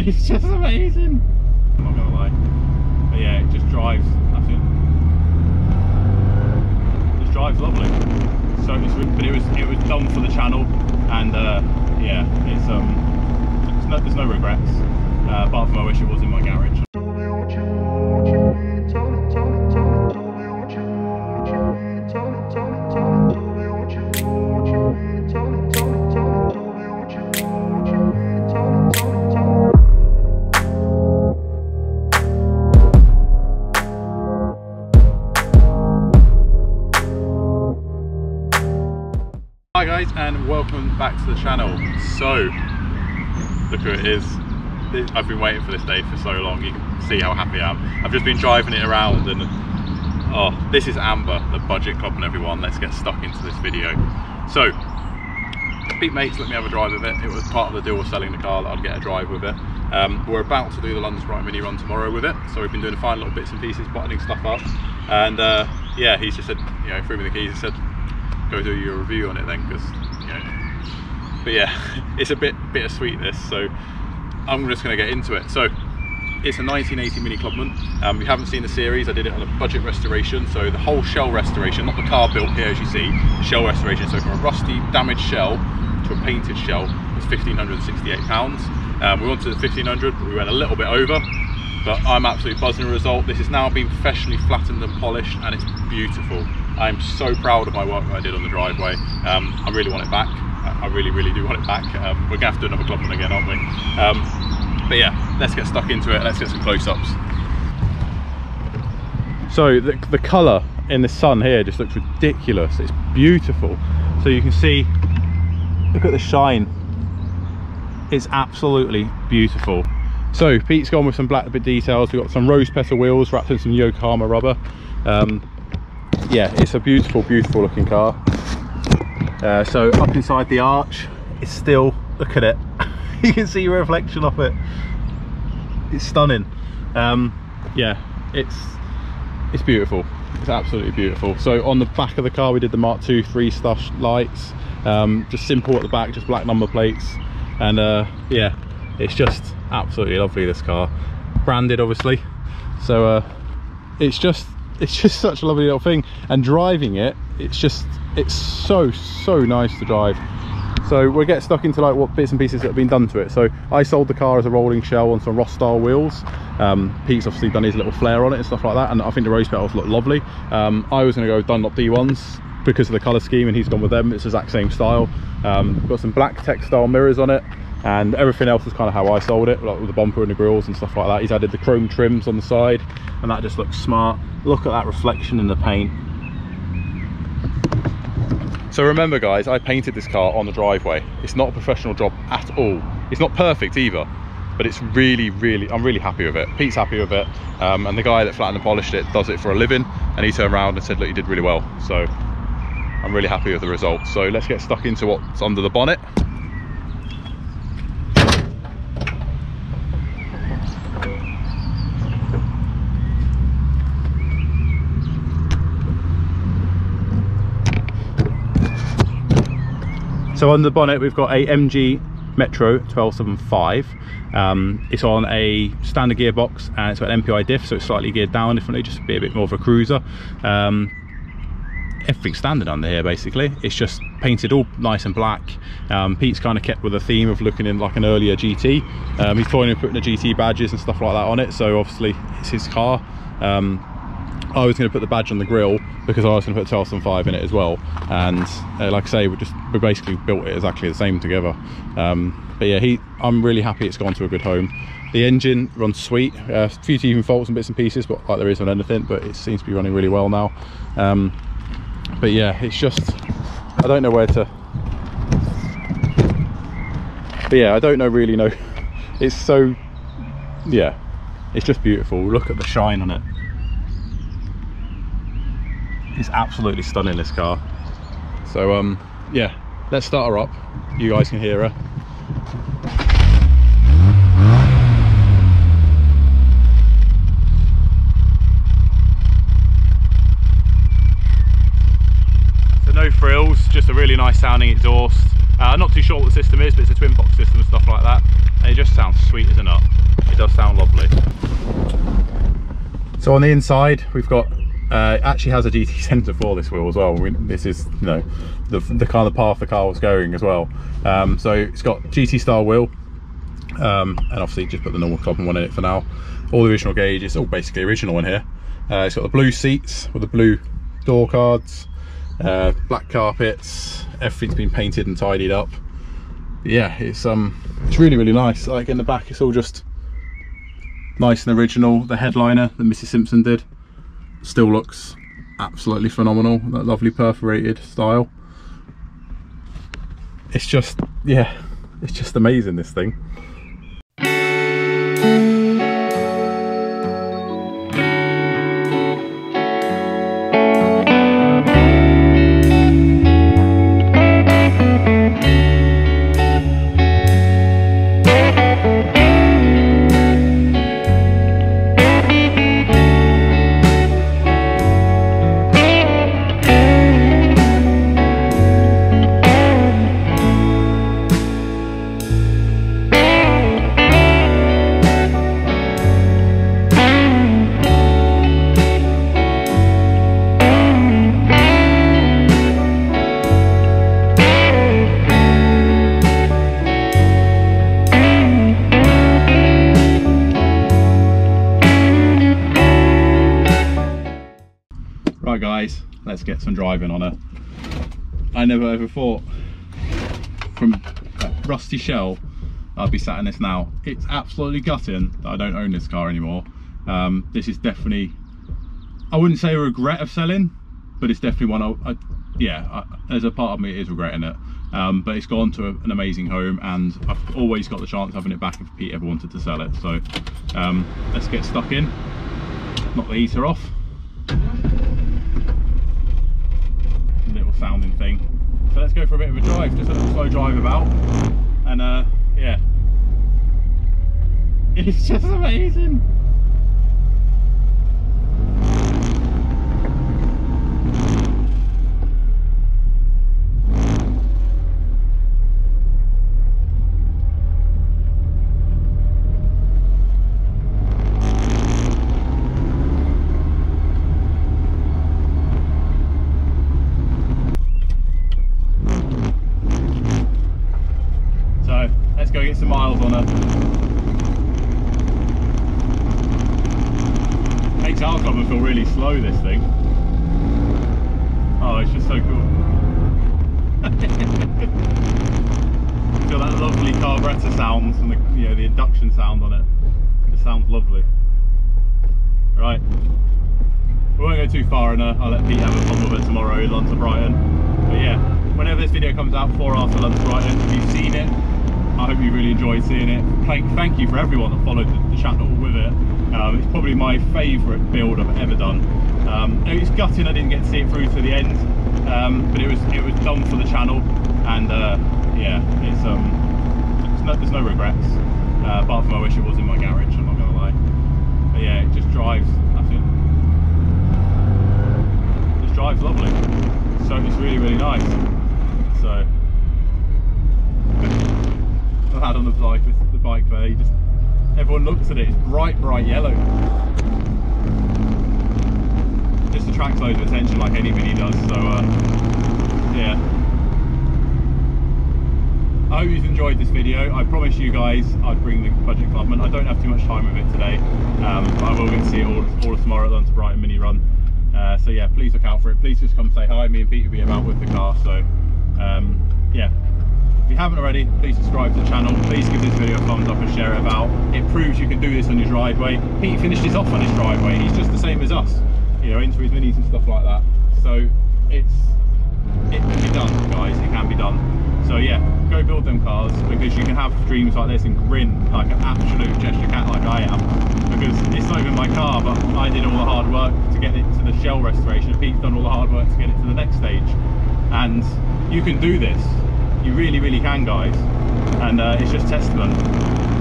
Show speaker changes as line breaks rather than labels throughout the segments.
It's just amazing. I'm not gonna lie. But yeah, it just drives. I think it just drives lovely. So but it was done for the channel, and yeah, there's no regrets. Apart from I wish it was in my garage. Hi guys, and welcome back to the channel. So look who it is. I've been waiting for this day for so long. You can see how happy I am. I've just been driving it around, and oh, this is Amber, the budget Clubman, everyone. Let's get stuck into this video. So Pete Mates let me have a drive of it. It was part of the deal with selling the car that I'd get a drive with it. We're about to do the London Sprite mini run tomorrow with it, so we've been doing the final little bits and pieces, buttoning stuff up, and yeah, he's just said, you know, threw me the keys and said, go do your review on it then, because, you know. But yeah, it's a bit bittersweet this, so I'm just going to get into it. So it's a 1980 Mini Clubman. If you haven't seen the series, I did it on a budget restoration, so the whole shell restoration, not the car built here as you see, the shell restoration. So from a rusty, damaged shell to a painted shell was £1,568. We wanted the 1,500, but we went a little bit over. But I'm absolutely buzzing the result. This has now been professionally flattened and polished, and it's beautiful. I'm so proud of my work that I did on the driveway. I really want it back. I really do want it back. We're gonna have to do another Clubman again, aren't we? But yeah, let's get stuck into it. Let's get some close-ups. So the colour in the sun here just looks ridiculous. It's beautiful. So you can see, look at the shine. It's absolutely beautiful. So Pete's gone with some black bit details. We've got some rose petal wheels wrapped in some Yokohama rubber. Yeah, it's a beautiful looking car. So up inside the arch, it's still, look at it. You can see your reflection off it. It's stunning. Yeah, it's beautiful. It's absolutely beautiful. So on the back of the car, we did the Mark II 3-star lights. Just simple at the back, just black number plates. And yeah, it's just absolutely lovely, this car. Branded, obviously. So it's just such a lovely little thing, and driving it, it's so nice to drive. So we'll get stuck into like what bits and pieces that have been done to it. So I sold the car as a rolling shell on some Ross style wheels. Pete's obviously done his little flare on it and stuff like that, and I think the rose petals look lovely. I was going to go Dunlop D1s because of the colour scheme, and he's gone with them. It's the exact same style. Got some black textile mirrors on it, and everything else was kind of how I sold it, like with the bumper and the grills and stuff like that. He's added the chrome trims on the side, and that just looks smart. Look at that reflection in the paint. So remember guys, I painted this car on the driveway. It's not a professional job at all. It's not perfect either, but it's really, I'm really happy with it. Pete's happy with it, and the guy that flattened and polished it does it for a living, and he turned around and said, look, you did really well. So I'm really happy with the result. So let's get stuck into what's under the bonnet. So on the bonnet, we've got a MG Metro 1275. It's on a standard gearbox, and it's got an MPI diff, so it's slightly geared down differently, just to be a bit more of a cruiser. Everything's standard under here basically. It's just painted all nice and black. Pete's kind of kept with the theme of looking in like an earlier GT. He's toying with putting the GT badges and stuff like that on it, so obviously it's his car. I was going to put the badge on the grille because I was going to put 1275 in it as well, and like I say, we basically built it exactly the same together. But yeah, I'm really happy it's gone to a good home. The engine runs sweet. A few teething faults and bits and pieces, but like there is on anything, but it seems to be running really well now. But yeah, it's just, I don't know where to, but yeah, I don't really know. It's so, yeah, it's just beautiful. Look at the shine on it. It's absolutely stunning, this car. So yeah, let's start her up. You guys can hear her. So no frills, just a really nice sounding exhaust. Not too sure what the system is, but it's a twin box system and stuff like that. And it just sounds sweet as a nut. It does sound lovely. So on the inside, we've got, it actually has a GT sensor for this wheel as well. This is, you know, the kind of path the car was going as well. So it's got GT style wheel, and obviously just put the normal Clubman one in it for now. All the original gauge, it's all basically original in here. It's got the blue seats with the blue door cards, black carpets, everything's been painted and tidied up. Yeah, it's really, really nice. Like in the back, it's all just nice and original. The headliner that Mrs. Simpson did still looks absolutely phenomenal. That lovely perforated style. It's just, yeah, it's just amazing, this thing. Right guys, let's get some driving on her. I never ever thought from a rusty shell I'd be sat in this now. It's absolutely gutting that I don't own this car anymore. This is definitely, I wouldn't say a regret of selling, but it's definitely one there's a part of me that is regretting it. But it's gone to an amazing home, and I've always got the chance of having it back if Pete ever wanted to sell it. So let's get stuck in, knock the heater off. Little sounding thing. So let's go for a bit of a drive, just a little slow drive about, and yeah, it's just amazing. Go get some miles on her. Makes our Clubman feel really slow, this thing. Oh, it's just so cool. Feel that lovely carburetor sounds and the induction sound on it. It sounds lovely. Right, we won't go too far in her. I'll let Pete have a fun with it tomorrow in London to Brighton. But yeah, whenever this video comes out before or after London to Brighton, if you've seen it, I hope you really enjoyed seeing it. Thank you for everyone that followed the channel with it. It's probably my favourite build I've ever done. It's gutting I didn't get to see it through to the end, but it was done for the channel, and yeah, there's no regrets. Apart from I wish it was in my garage, I'm not gonna lie. But yeah, it just drives. It just drives lovely. So it's really, really nice. So. I've had on the bike there, everyone looks at it, it's bright yellow. Just attracts loads of attention like any mini does, so yeah. I hope you've enjoyed this video. I promise you guys I'd bring the budget Clubman. I don't have too much time with it today, but I will get to see it all tomorrow at London to Brighton mini run. So yeah, please look out for it. Please just come say hi. Me and Pete will be about with the car, so yeah. If you haven't already, please subscribe to the channel. Please give this video a thumbs up and share it about. It proves you can do this on your driveway. Pete finished this off on his driveway. He's just the same as us, into his minis and stuff like that. So it can be done, guys. It can be done. So yeah, go build them cars, because you can have dreams like this and grin like an absolute gesture cat like I am. Because it's not even my car, but I did all the hard work to get it to the shell restoration. Pete's done all the hard work to get it to the next stage, and you can do this. You really, really can, guys, and it's just testament.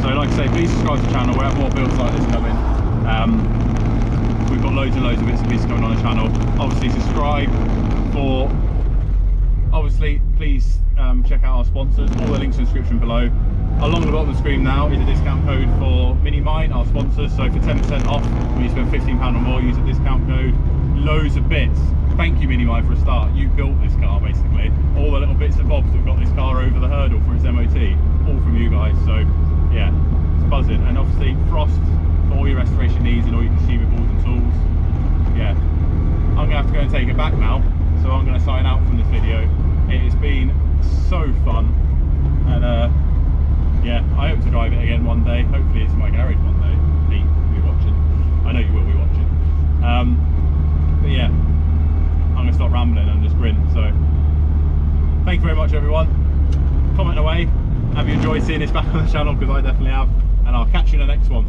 So like I say, please subscribe to the channel. We have more builds like this coming. We've got loads and loads of bits and pieces coming on the channel. Obviously subscribe please check out our sponsors. All the links in the description below. along the bottom of the screen now is a discount code for Minimine, our sponsors. So for 10% off, when you spend £15 or more, use a discount code. Loads of bits. Thank you, Minimine, for a start. You built this car, basically. All the little bits and bobs that got this car over the hurdle for its MOT, all from you guys. So yeah, it's buzzing. And obviously Frost for all your restoration needs and all your consumables and tools. Yeah, I'm gonna have to go and take it back now, so I'm gonna sign out from this video. It has been so fun, and yeah, I hope to drive it again one day. Hopefully it's in my garage one day. Pete, you'll be watching. I know you will be watching. But yeah, I'm gonna stop rambling and just grin. So thank you very much, everyone. Comment away. Have you enjoyed seeing this back on the channel? Because I definitely have. And I'll catch you in the next one.